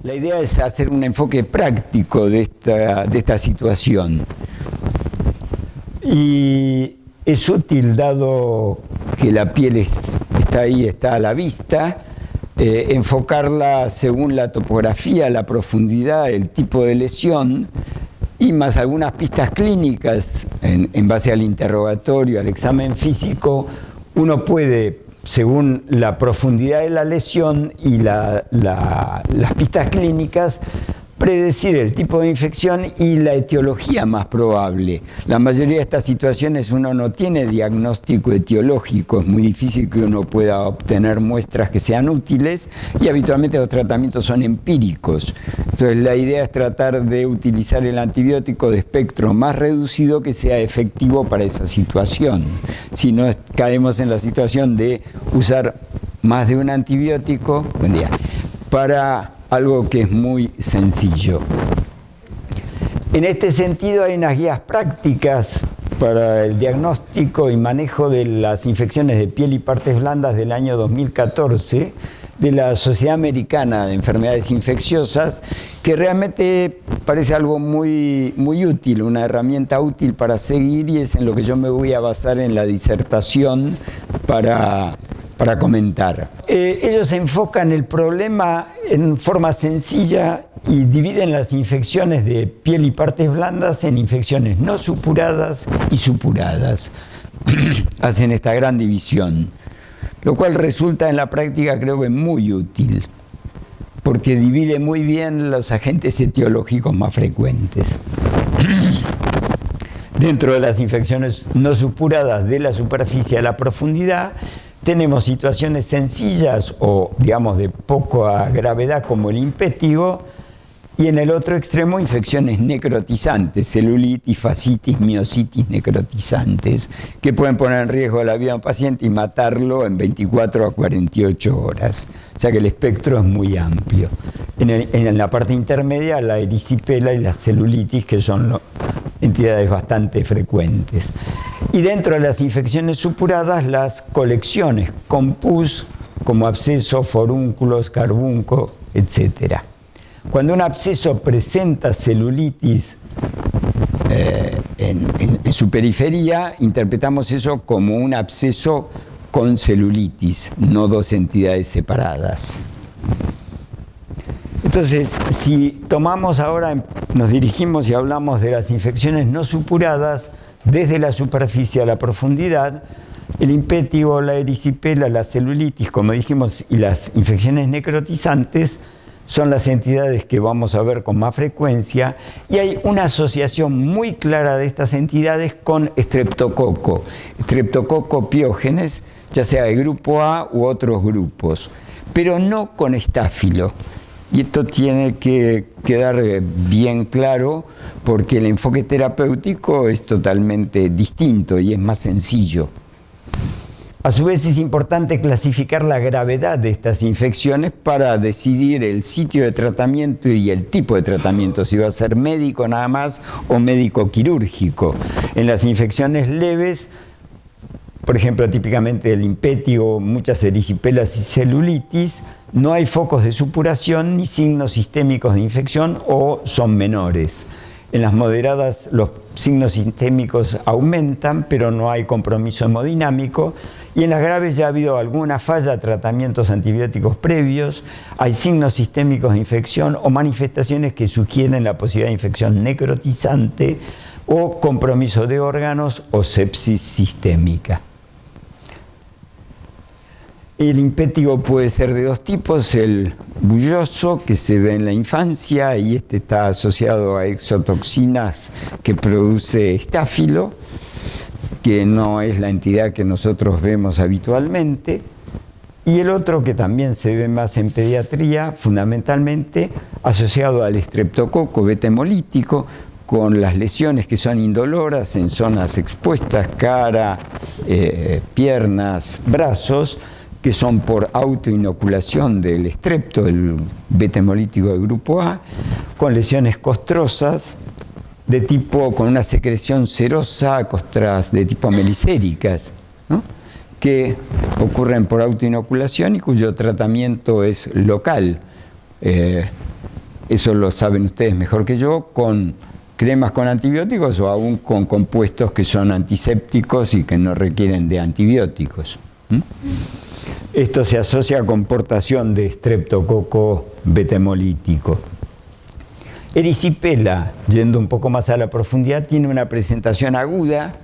La idea es hacer un enfoque práctico de esta situación. Y es útil, dado que la piel está ahí, está a la vista, enfocarla según la topografía, la profundidad, el tipo de lesión y más algunas pistas clínicas en base al interrogatorio, al examen físico. Uno puede, según la profundidad de la lesión y las pistas clínicas, predecir el tipo de infección y la etiología más probable. La mayoría de estas situaciones uno no tiene diagnóstico etiológico, es muy difícil que uno pueda obtener muestras que sean útiles y habitualmente los tratamientos son empíricos. Entonces la idea es tratar de utilizar el antibiótico de espectro más reducido que sea efectivo para esa situación. Si no caemos en la situación de usar más de un antibiótico, para algo que es muy sencillo. En este sentido hay unas guías prácticas para el diagnóstico y manejo de las infecciones de piel y partes blandas del año 2014 de la Sociedad Americana de Enfermedades Infecciosas, que realmente parece algo muy útil, una herramienta útil para seguir, y es en lo que yo me voy a basar en la disertación para comentar. Ellos enfocan el problema en forma sencilla y dividen las infecciones de piel y partes blandas en infecciones no supuradas y supuradas. Hacen esta gran división, lo cual resulta en la práctica, creo que muy útil, porque divide muy bien los agentes etiológicos más frecuentes. Dentro de las infecciones no supuradas de la superficie a la profundidad, tenemos situaciones sencillas o, digamos, de poca gravedad como el impétigo, y en el otro extremo infecciones necrotizantes, celulitis, fascitis, miositis necrotizantes, que pueden poner en riesgo la vida de un paciente y matarlo en 24 a 48 horas. O sea que el espectro es muy amplio. En la parte intermedia, la erisipela y la celulitis, que son entidades bastante frecuentes. Y dentro de las infecciones supuradas, las colecciones con pus, como absceso, forúnculos, carbunco, etc. Cuando un absceso presenta celulitis en su periferia, interpretamos eso como un absceso con celulitis, no dos entidades separadas. Entonces, si tomamos ahora, nos dirigimos y hablamos de las infecciones no supuradas desde la superficie a la profundidad, el impétigo, la erisipela, la celulitis, como dijimos, y las infecciones necrotizantes son las entidades que vamos a ver con más frecuencia, y hay una asociación muy clara de estas entidades con Streptococo piógenes, ya sea de grupo A u otros grupos, pero no con estáfilo. Y esto tiene que quedar bien claro, porque el enfoque terapéutico es totalmente distinto y es más sencillo. A su vez es importante clasificar la gravedad de estas infecciones para decidir el sitio de tratamiento y el tipo de tratamiento, si va a ser médico nada más o médico quirúrgico. En las infecciones leves, por ejemplo, típicamente el impétigo, muchas erisipelas y celulitis, no hay focos de supuración ni signos sistémicos de infección o son menores. En las moderadas los signos sistémicos aumentan, pero no hay compromiso hemodinámico. Y en las graves ya ha habido alguna falla de tratamientos antibióticos previos, hay signos sistémicos de infección o manifestaciones que sugieren la posibilidad de infección necrotizante o compromiso de órganos o sepsis sistémica. El impétigo puede ser de dos tipos: el bulloso, que se ve en la infancia, y este está asociado a exotoxinas que produce estáfilo, que no es la entidad que nosotros vemos habitualmente. Y el otro, que también se ve más en pediatría, fundamentalmente asociado al estreptococo beta hemolítico, con las lesiones que son indoloras en zonas expuestas, cara, piernas, brazos, que son por autoinoculación del estrepto, el beta hemolítico del grupo A, con lesiones costrosas de tipo, con una secreción serosa, costras de tipo melicéricas, ¿no?, que ocurren por autoinoculación y cuyo tratamiento es local. eso lo saben ustedes mejor que yo, con cremas con antibióticos o aún con compuestos que son antisépticos y que no requieren de antibióticos. Esto se asocia a comportación de estreptococo beta hemolítico. Erisipela, yendo un poco más a la profundidad, tiene una presentación aguda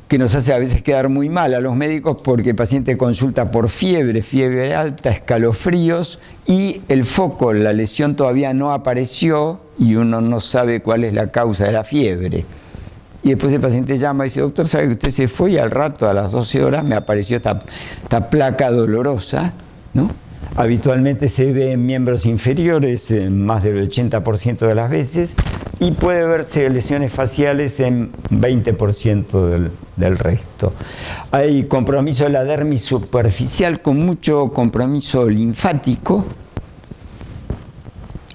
que nos hace a veces quedar muy mal a los médicos porque el paciente consulta por fiebre alta, escalofríos y el foco, la lesión todavía no apareció y uno no sabe cuál es la causa de la fiebre. Y después el paciente llama y dice, doctor, ¿sabe que usted se fue y al rato, a las 12 horas, me apareció esta placa dolorosa, ¿no? Habitualmente se ve en miembros inferiores en más del 80% de las veces y puede verse lesiones faciales en 20% del resto. Hay compromiso de la dermis superficial con mucho compromiso linfático.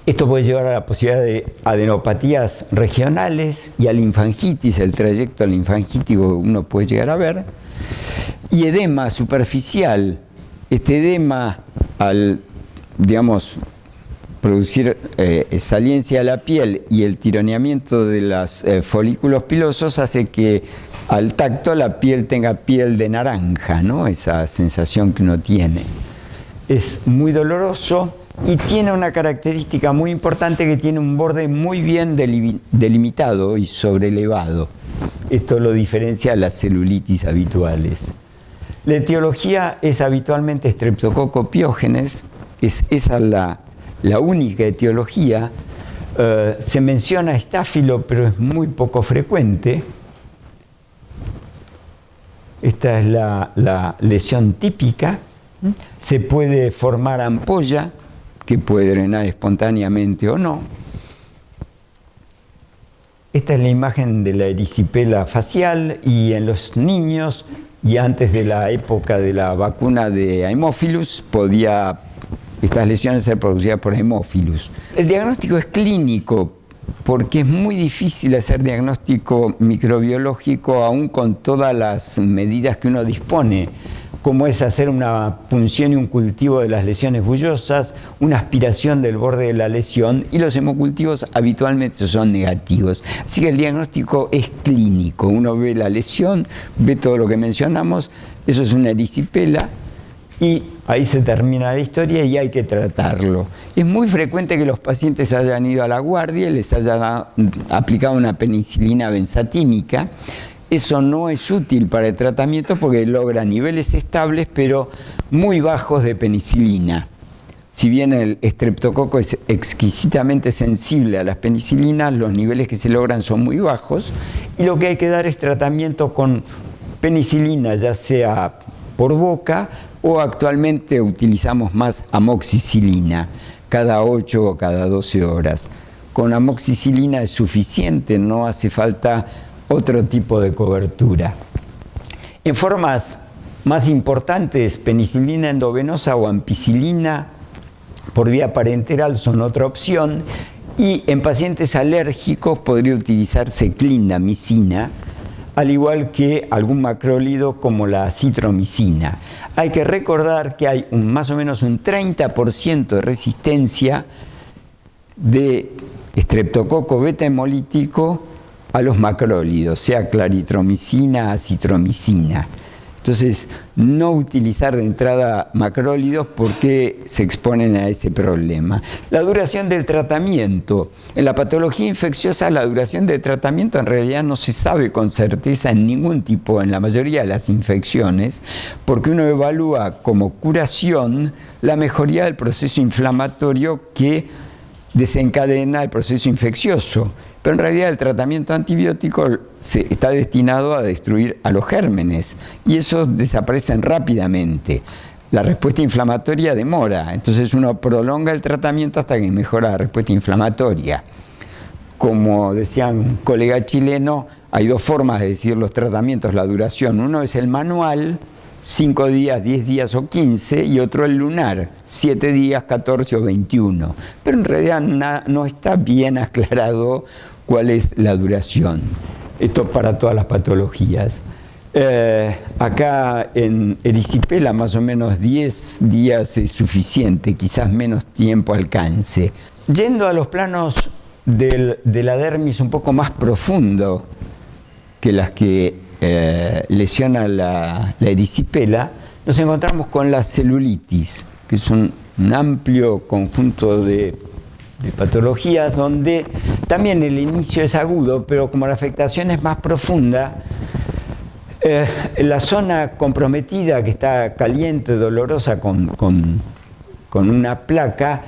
Esto puede llevar a la posibilidad de adenopatías regionales y a linfangitis, el trayecto linfangítico que uno puede llegar a ver. Y edema superficial. Este edema, al, digamos, producir saliencia a la piel y el tironeamiento de los folículos pilosos hace que al tacto la piel tenga piel de naranja, ¿no? Esa sensación que uno tiene. Es muy doloroso y tiene una característica muy importante que tiene un borde muy bien delimitado y sobrelevado. Esto lo diferencia de las celulitis habituales. La etiología es habitualmente Streptococcus pyogenes, esa es la única etiología. Se menciona estáfilo, pero es muy poco frecuente. Esta es la lesión típica. Se puede formar ampolla, que puede drenar espontáneamente o no. Esta es la imagen de la erisipela facial y en los niños y antes de la época de la vacuna de Haemophilus podía estas lesiones ser producidas por Haemophilus. El diagnóstico es clínico porque es muy difícil hacer diagnóstico microbiológico aún con todas las medidas que uno dispone, como es hacer una punción y un cultivo de las lesiones bullosas, una aspiración del borde de la lesión, y los hemocultivos habitualmente son negativos. Así que el diagnóstico es clínico. Uno ve la lesión, ve todo lo que mencionamos, eso es una erisipela, y ahí se termina la historia y hay que tratarlo. Es muy frecuente que los pacientes hayan ido a la guardia y les haya aplicado una penicilina benzatínica. Eso no es útil para el tratamiento porque logra niveles estables pero muy bajos de penicilina. Si bien el estreptococo es exquisitamente sensible a las penicilinas, los niveles que se logran son muy bajos y lo que hay que dar es tratamiento con penicilina, ya sea por boca o actualmente utilizamos más amoxicilina cada 8 o cada 12 horas. Con amoxicilina es suficiente, no hace falta otro tipo de cobertura. En formas más importantes, penicilina endovenosa o ampicilina por vía parenteral son otra opción, y en pacientes alérgicos podría utilizarse clindamicina, al igual que algún macrólido como la acitromicina. Hay que recordar que hay más o menos un 30% de resistencia de estreptococo beta hemolítico a los macrólidos, sea claritromicina, acitromicina. Entonces, no utilizar de entrada macrólidos porque se exponen a ese problema. La duración del tratamiento. En la patología infecciosa, la duración del tratamiento en realidad no se sabe con certeza en ningún tipo, en la mayoría de las infecciones, porque uno evalúa como curación la mejoría del proceso inflamatorio que desencadena el proceso infeccioso. Pero en realidad el tratamiento antibiótico está destinado a destruir a los gérmenes y esos desaparecen rápidamente. La respuesta inflamatoria demora, entonces uno prolonga el tratamiento hasta que mejora la respuesta inflamatoria. Como decía un colega chileno, hay dos formas de decir los tratamientos, la duración. Uno es el manual, 5 días, 10 días o 15, y otro el lunar, 7 días, 14 o 21. Pero en realidad no está bien aclarado cuál es la duración. Esto para todas las patologías. Acá en erisipela más o menos 10 días es suficiente, quizás menos tiempo alcance. Yendo a los planos de la dermis un poco más profundo que las que lesionan la erisipela, nos encontramos con la celulitis, que es un amplio conjunto de patologías donde también el inicio es agudo, pero como la afectación es más profunda, la zona comprometida, que está caliente, dolorosa, con una placa,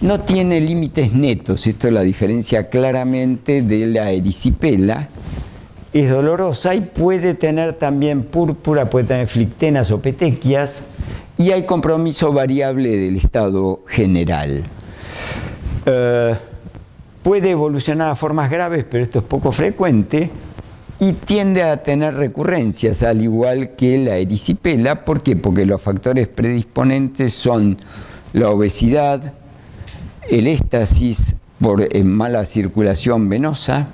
no tiene límites netos. Esto la diferencia claramente de la erisipela. Es dolorosa y puede tener también púrpura, puede tener flictenas o petequias, y hay compromiso variable del estado general. Puede evolucionar a formas graves, pero esto es poco frecuente, y tiende a tener recurrencias, al igual que la erisipela. ¿Por qué? Porque los factores predisponentes son la obesidad, el éstasis por mala circulación venosa,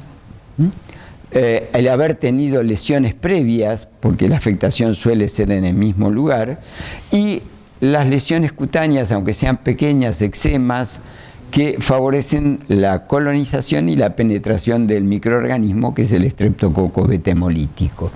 el haber tenido lesiones previas, porque la afectación suele ser en el mismo lugar, y las lesiones cutáneas, aunque sean pequeñas, eczemas, que favorecen la colonización y la penetración del microorganismo, que es el estreptococo beta hemolítico.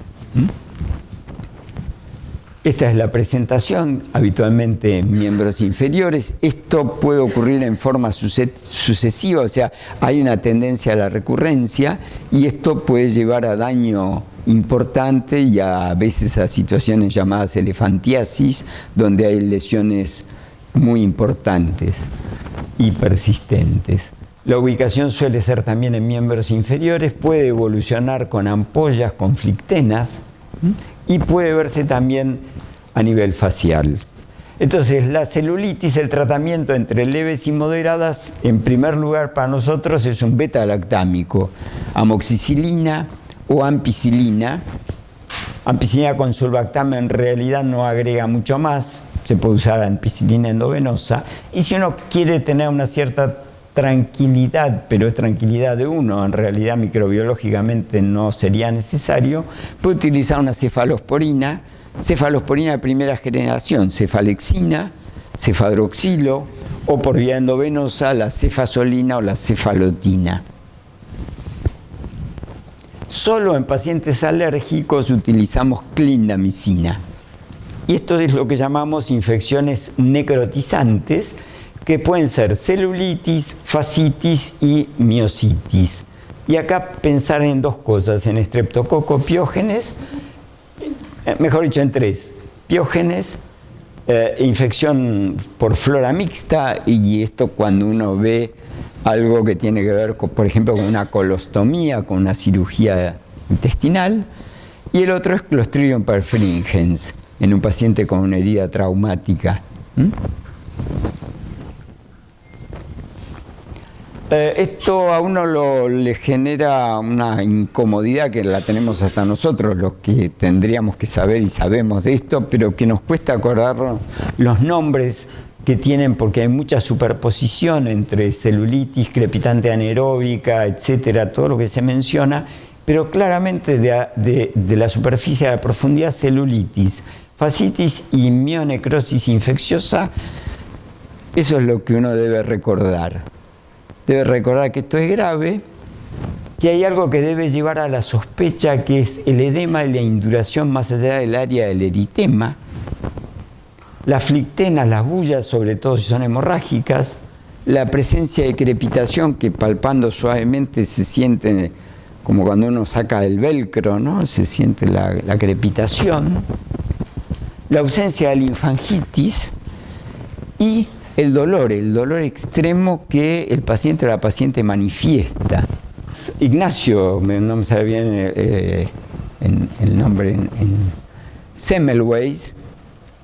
Esta es la presentación, habitualmente en miembros inferiores. Esto puede ocurrir en forma sucesiva, o sea, hay una tendencia a la recurrencia, y esto puede llevar a daño importante y a veces a situaciones llamadas elefantiasis, donde hay lesiones muy importantes y persistentes. La ubicación suele ser también en miembros inferiores, puede evolucionar con ampollas, con flictenas, y puede verse también a nivel facial. Entonces, la celulitis, el tratamiento entre leves y moderadas, en primer lugar para nosotros es un beta-lactámico, amoxicilina o ampicilina. Ampicilina con sulbactam en realidad no agrega mucho más, se puede usar ampicilina endovenosa, y si uno quiere tener una cierta tranquilidad, pero es tranquilidad de uno, en realidad microbiológicamente no sería necesario, puede utilizar una cefalosporina de primera generación, cefalexina, cefadroxilo, o por vía endovenosa la cefazolina o la cefalotina. Solo en pacientes alérgicos utilizamos clindamicina. Y esto es lo que llamamos infecciones necrotizantes, que pueden ser celulitis, fascitis y miositis. Y acá pensar en dos cosas, en estreptococo piógenes, mejor dicho en tres: piógenes, infección por flora mixta, y esto cuando uno ve algo que tiene que ver, con, por ejemplo, con una colostomía, con una cirugía intestinal, y el otro es Clostridium perfringens, en un paciente con una herida traumática. Esto a uno le genera una incomodidad que la tenemos hasta nosotros, los que tendríamos que saber y sabemos de esto, pero que nos cuesta acordarnos los nombres que tienen, porque hay mucha superposición entre celulitis, crepitante anaeróbica, etcétera, todo lo que se menciona, pero claramente de la superficie a la profundidad: celulitis, fascitis y mionecrosis infecciosa. Eso es lo que uno debe recordar. Debe recordar que esto es grave, que hay algo que debe llevar a la sospecha, que es el edema y la induración más allá del área del eritema, las flictenas, las bullas, sobre todo si son hemorrágicas, la presencia de crepitación, que palpando suavemente se siente como cuando uno saca el velcro, ¿no? Se siente la crepitación, la ausencia de linfangitis y el dolor extremo que el paciente o la paciente manifiesta. Ignacio, no me sabe bien el nombre, en Semmelweis,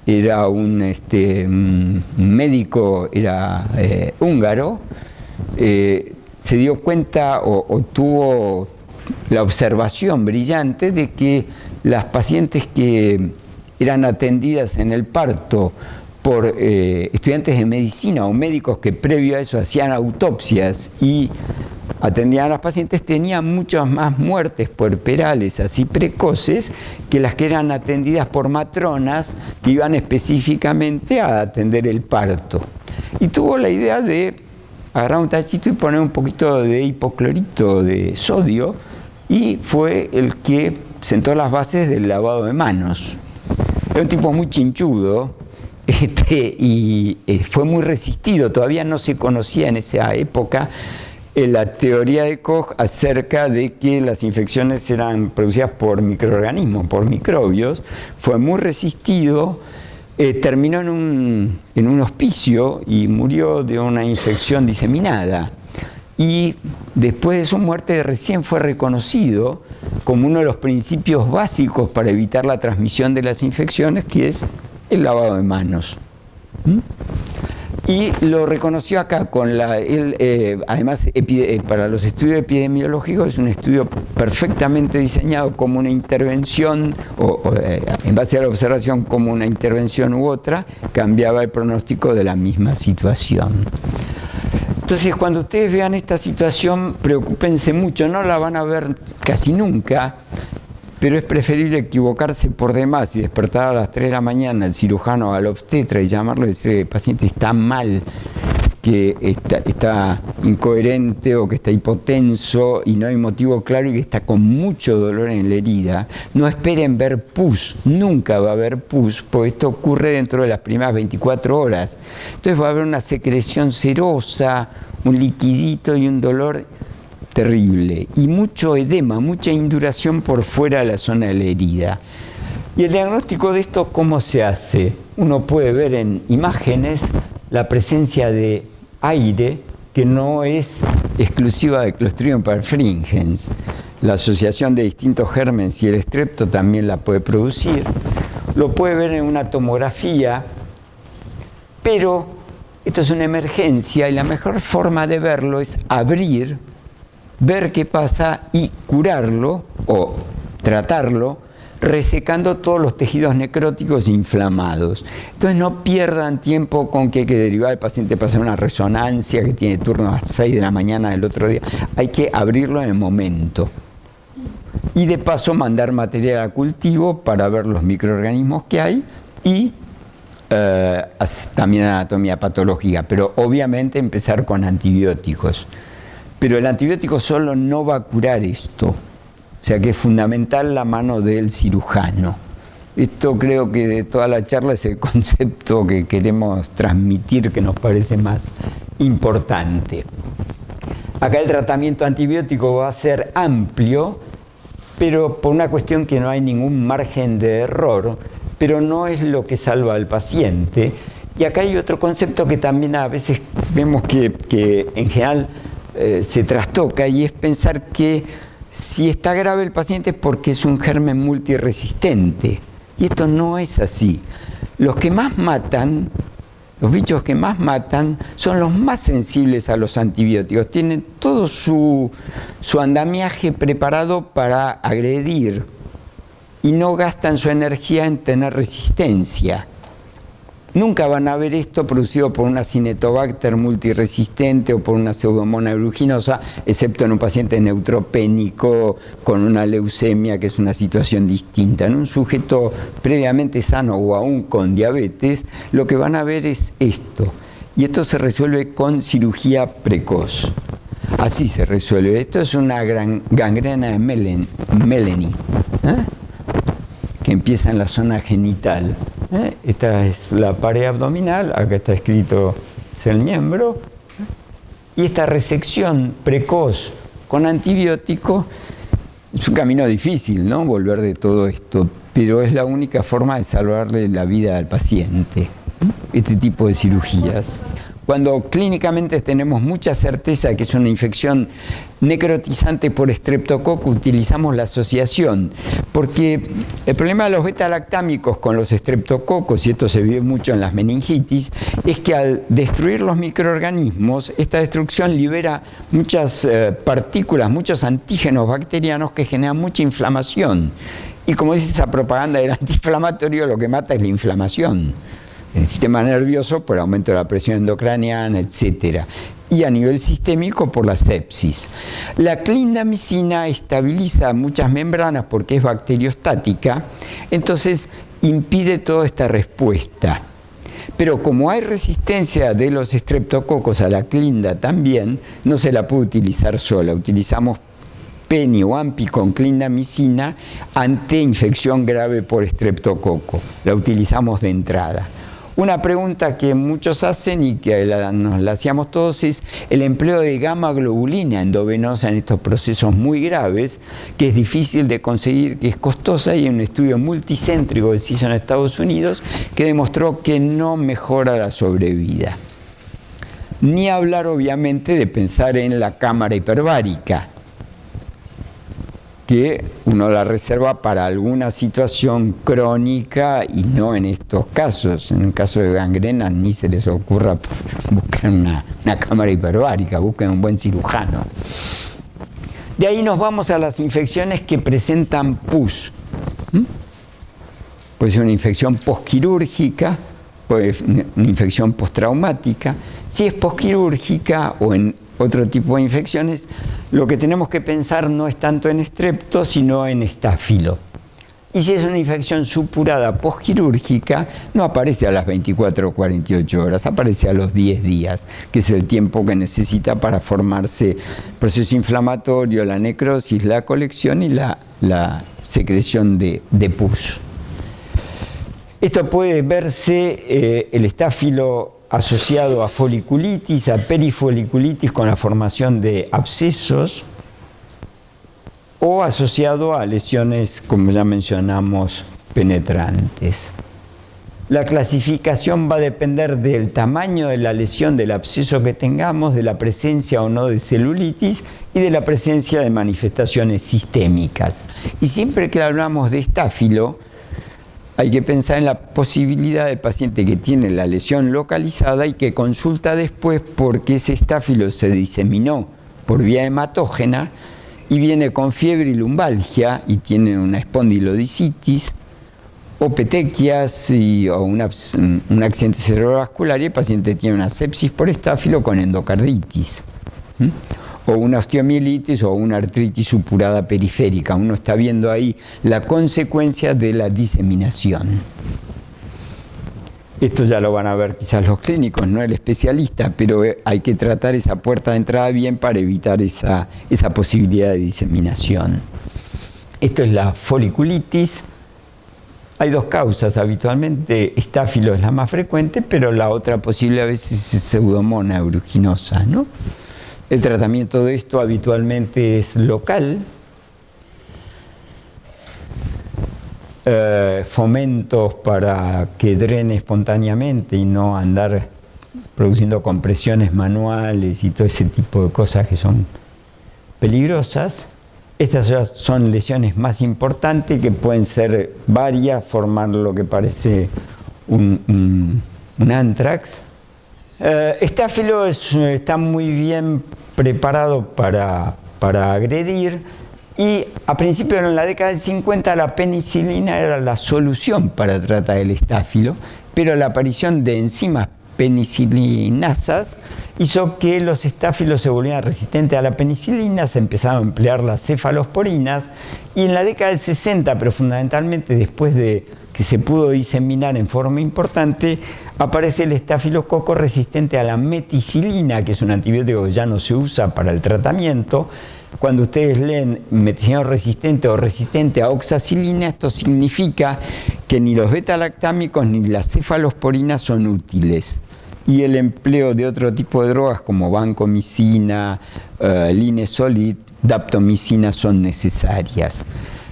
era un médico, era húngaro, se dio cuenta o tuvo la observación brillante de que las pacientes que eran atendidas en el parto por estudiantes de medicina o médicos que previo a eso hacían autopsias y atendían a las pacientes, tenían muchas más muertes puerperales así precoces que las que eran atendidas por matronas que iban específicamente a atender el parto. Y tuvo la idea de agarrar un tachito y poner un poquito de hipoclorito de sodio, y fue el que sentó las bases del lavado de manos. Era un tipo muy chinchudo, y fue muy resistido. Todavía no se conocía en esa época la teoría de Koch acerca de que las infecciones eran producidas por microorganismos, por microbios. Fue muy resistido, terminó en un hospicio y murió de una infección diseminada. Y después de su muerte recién fue reconocido como uno de los principios básicos para evitar la transmisión de las infecciones, que es el lavado de manos. Y lo reconoció acá con además para los estudios epidemiológicos es un estudio perfectamente diseñado como una intervención, en base a la observación como una intervención u otra, cambiaba el pronóstico de la misma situación. Entonces, cuando ustedes vean esta situación, preocúpense mucho, no la van a ver casi nunca, pero es preferible equivocarse por demás y despertar a las 3 de la mañana al cirujano, al obstetra y llamarlo y decir que el paciente está mal, que está incoherente o que está hipotenso y no hay motivo claro y que está con mucho dolor en la herida. No esperen ver pus, nunca va a haber pus, porque esto ocurre dentro de las primeras 24 horas. Entonces va a haber una secreción serosa, un liquidito y un dolor terrible, y mucho edema, mucha induración por fuera de la zona de la herida. Y el diagnóstico de esto, ¿cómo se hace? Uno puede ver en imágenes la presencia de aire que no es exclusiva de Clostridium perfringens. La asociación de distintos gérmenes y el estrepto también la puede producir. Lo puede ver en una tomografía, pero esto es una emergencia y la mejor forma de verlo es abrir, ver qué pasa y curarlo o tratarlo resecando todos los tejidos necróticos inflamados. Entonces no pierdan tiempo con que hay que derivar al paciente para hacer una resonancia que tiene turno a las 6 de la mañana del otro día. Hay que abrirlo en el momento. Y de paso mandar material a cultivo para ver los microorganismos que hay y también anatomía patológica, pero obviamente empezar con antibióticos. Pero el antibiótico solo no va a curar esto. O sea que es fundamental la mano del cirujano. Esto creo que de toda la charla es el concepto que queremos transmitir, que nos parece más importante. Acá el tratamiento antibiótico va a ser amplio, pero por una cuestión que no hay ningún margen de error, pero no es lo que salva al paciente. Y acá hay otro concepto que también a veces vemos que en general se trastoca, y es pensar que si está grave el paciente es porque es un germen multiresistente. Y esto no es así. Los que más matan, los bichos que más matan, son los más sensibles a los antibióticos. Tienen todo su andamiaje preparado para agredir y no gastan su energía en tener resistencia. Nunca van a ver esto producido por una Cinetobacter multiresistente o por una Pseudomonas aeruginosa, excepto en un paciente neutropénico con una leucemia, que es una situación distinta. En un sujeto previamente sano o aún con diabetes, lo que van a ver es esto. Y esto se resuelve con cirugía precoz. Así se resuelve. Esto es una gran gangrena de Melanie, que empieza en la zona genital. Esta es la pared abdominal, acá está escrito es el miembro, y esta resección precoz con antibiótico es un camino difícil, ¿no? Volver de todo esto, pero es la única forma de salvarle la vida al paciente, este tipo de cirugías. Cuando clínicamente tenemos mucha certeza de que es una infección necrotizante por estreptococo, utilizamos la asociación, porque el problema de los beta-lactámicos con los estreptococos, y esto se vive mucho en las meningitis, es que al destruir los microorganismos, esta destrucción libera muchas partículas, muchos antígenos bacterianos que generan mucha inflamación. Y como dice esa propaganda del antiinflamatorio, lo que mata es la inflamación. El sistema nervioso por aumento de la presión endocraniana, etc. Y a nivel sistémico por la sepsis. La clindamicina estabiliza muchas membranas porque es bacteriostática, entonces impide toda esta respuesta. Pero como hay resistencia de los estreptococos a la clinda también, no se la puede utilizar sola. Utilizamos peni o ampi con clindamicina ante infección grave por estreptococo. La utilizamos de entrada. Una pregunta que muchos hacen y que nos la hacíamos todos es el empleo de gamma globulina endovenosa en estos procesos muy graves, que es difícil de conseguir, que es costosa, y hay un estudio multicéntrico que se hizo en Estados Unidos que demostró que no mejora la sobrevida. Ni hablar obviamente de pensar en la cámara hiperbárica, que uno la reserva para alguna situación crónica y no en estos casos. En el caso de gangrena ni se les ocurra buscar una cámara hiperbárica, busquen un buen cirujano. De ahí nos vamos a las infecciones que presentan pus. Puede ser una infección posquirúrgica, puede ser una infección postraumática. Si es posquirúrgica o en otro tipo de infecciones, lo que tenemos que pensar no es tanto en estrepto, sino en estáfilo. Y si es una infección supurada posquirúrgica, no aparece a las 24 o 48 horas, aparece a los 10 días, que es el tiempo que necesita para formarse el proceso inflamatorio, la necrosis, la colección y la secreción de pus. Esto puede verse el estáfilo asociado a foliculitis, a perifoliculitis con la formación de abscesos, o asociado a lesiones, como ya mencionamos, penetrantes. La clasificación va a depender del tamaño de la lesión, del absceso que tengamos, de la presencia o no de celulitis y de la presencia de manifestaciones sistémicas. Y siempre que hablamos de estáfilo, hay que pensar en la posibilidad del paciente que tiene la lesión localizada y que consulta después porque ese estáfilo se diseminó por vía hematógena y viene con fiebre y lumbalgia y tiene una espondilodicitis o petequias o un accidente cerebrovascular, y el paciente tiene una sepsis por estáfilo con endocarditis. O una osteomielitis o una artritis supurada periférica. Uno está viendo ahí la consecuencia de la diseminación. Esto ya lo van a ver quizás los clínicos, no el especialista, pero hay que tratar esa puerta de entrada bien para evitar esa posibilidad de diseminación. Esto es la foliculitis. Hay dos causas habitualmente, estáfilo es la más frecuente, pero la otra posible a veces es Pseudomonas aeruginosa, ¿no? El tratamiento de esto habitualmente es local, fomentos para que drene espontáneamente y no andar produciendo compresiones manuales y todo ese tipo de cosas que son peligrosas. Estas son lesiones más importantes, que pueden ser varias, formar lo que parece un anthrax. Estáfilo está muy bien preparado para agredir, y a principios de la década del 50 la penicilina era la solución para tratar el estáfilo, pero la aparición de enzimas penicilinasas hizo que los estáfilos se volvieran resistentes a la penicilina, se empezaron a emplear las cefalosporinas, y en la década del 60, pero fundamentalmente después de que se pudo diseminar en forma importante, aparece el estafilococo resistente a la meticilina, que es un antibiótico que ya no se usa para el tratamiento. Cuando ustedes leen meticilina resistente o resistente a oxacilina, esto significa que ni los beta-lactámicos ni las cefalosporinas son útiles. Y el empleo de otro tipo de drogas como vancomicina, linezolid, daptomicina son necesarias.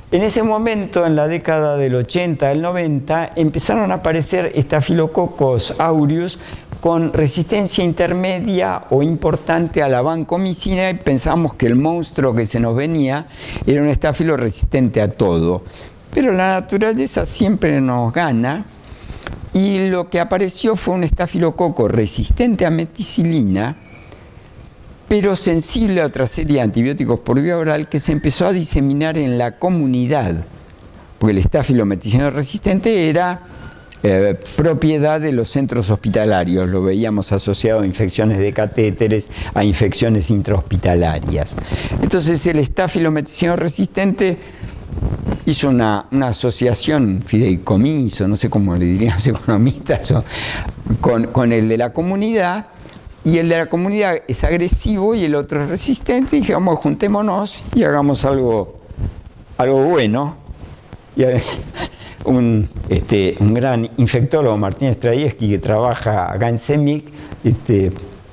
En ese momento, en la década del 80, del 90, empezaron a aparecer estafilococos aureus con resistencia intermedia o importante a la vancomicina, y pensamos que el monstruo que se nos venía era un estáfilo resistente a todo. Pero la naturaleza siempre nos gana, y lo que apareció fue un estafilococo resistente a meticilina, pero sensible a otra serie de antibióticos por vía oral, que se empezó a diseminar en la comunidad, porque el estáfilo meticilina resistente era propiedad de los centros hospitalarios, lo veíamos asociado a infecciones de catéteres, a infecciones intrahospitalarias. Entonces el estáfilo meticilina resistente hizo una asociación, fideicomiso, no sé cómo le dirían los economistas, con el de la comunidad, y el de la comunidad es agresivo y el otro es resistente, y dije, vamos, juntémonos y hagamos algo bueno. Y un gran infectólogo, Martín Strajewski, que trabaja acá en CEMIC,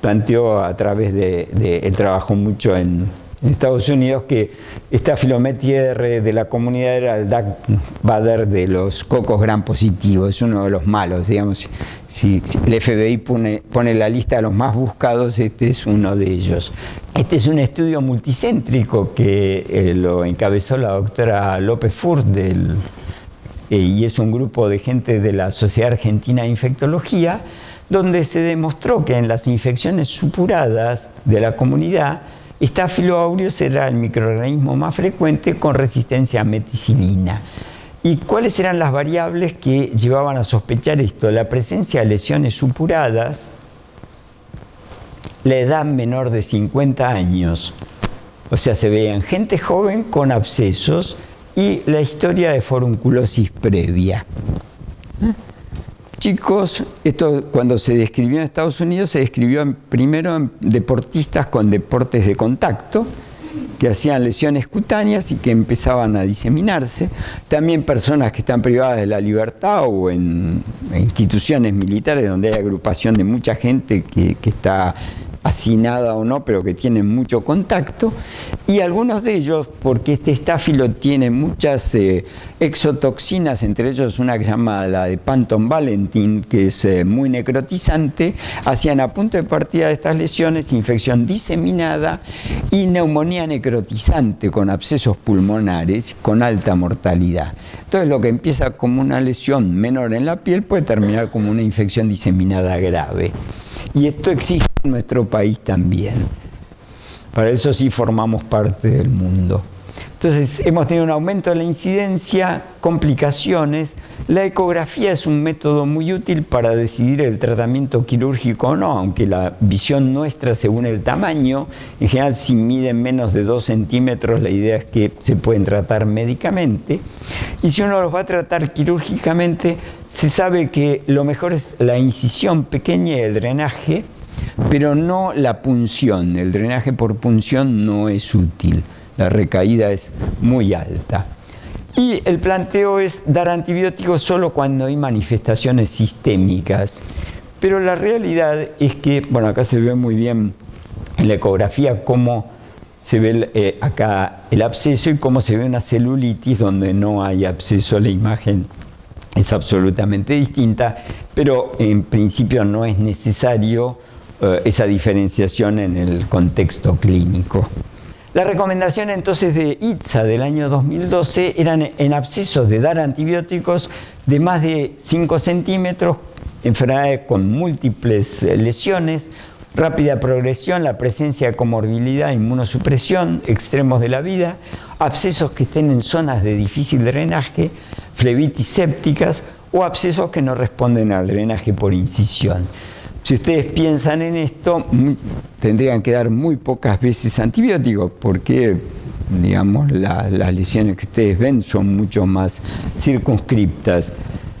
planteó a través de él trabajó mucho en Estados Unidos, que esta Filométier de la comunidad era el Dark Vader de los cocos gram positivos, es uno de los malos, digamos. Si el FBI pone la lista de los más buscados, este es uno de ellos. Este es un estudio multicéntrico que lo encabezó la doctora López Furt y es un grupo de gente de la Sociedad Argentina de Infectología, donde se demostró que en las infecciones supuradas de la comunidad, Staphylo aureus era el microorganismo más frecuente con resistencia a meticilina. ¿Y cuáles eran las variables que llevaban a sospechar esto? La presencia de lesiones supuradas, la edad menor de 50 años, o sea, se veían gente joven con abscesos, y la historia de forunculosis previa. Chicos, esto cuando se describió en Estados Unidos se describió primero en deportistas con deportes de contacto, que hacían lesiones cutáneas y que empezaban a diseminarse. También personas que están privadas de la libertad o en instituciones militares donde hay agrupación de mucha gente que está hacinada o no, pero que tienen mucho contacto, y algunos de ellos, porque este estáfilo tiene muchas exotoxinas, entre ellos una que se llama la de Panton Valentin, que es muy necrotizante, hacían a punto de partida de estas lesiones infección diseminada y neumonía necrotizante con abscesos pulmonares con alta mortalidad. Entonces lo que empieza como una lesión menor en la piel puede terminar como una infección diseminada grave. Y esto existe en nuestro país también. Para eso sí formamos parte del mundo. Entonces hemos tenido un aumento de la incidencia, complicaciones. La ecografía es un método muy útil para decidir el tratamiento quirúrgico o no, aunque la visión nuestra según el tamaño, en general si miden menos de 2 centímetros la idea es que se pueden tratar médicamente. Y si uno los va a tratar quirúrgicamente, se sabe que lo mejor es la incisión pequeña y el drenaje, pero no la punción. El drenaje por punción no es útil. La recaída es muy alta. Y el planteo es dar antibióticos solo cuando hay manifestaciones sistémicas. Pero la realidad es que, bueno, acá se ve muy bien en la ecografía cómo se ve acá el absceso y cómo se ve una celulitis donde no hay absceso. La imagen es absolutamente distinta, pero en principio no es necesario esa diferenciación en el contexto clínico. La recomendación entonces de ITSA del año 2012 eran en abscesos de dar antibióticos de más de 5 centímetros, enfermedades con múltiples lesiones, rápida progresión, la presencia de comorbilidad, inmunosupresión, extremos de la vida, abscesos que estén en zonas de difícil drenaje, flebitis sépticas o abscesos que no responden al drenaje por incisión. Si ustedes piensan en esto, tendrían que dar muy pocas veces antibióticos porque, digamos, las lesiones que ustedes ven son mucho más circunscriptas.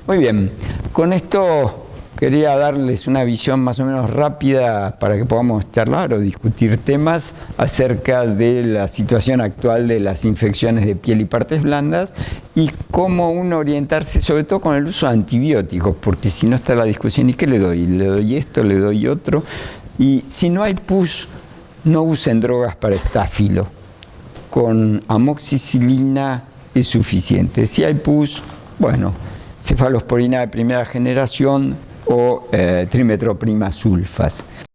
Muy bien, con esto quería darles una visión más o menos rápida para que podamos charlar o discutir temas acerca de la situación actual de las infecciones de piel y partes blandas y cómo uno orientarse, sobre todo con el uso de antibióticos, porque si no está la discusión, ¿y qué le doy? Le doy esto, le doy otro. Y si no hay pus, no usen drogas para estáfilo. Con amoxicilina es suficiente. Si hay pus, bueno, cefalosporina de primera generación o trimetroprima sulfas.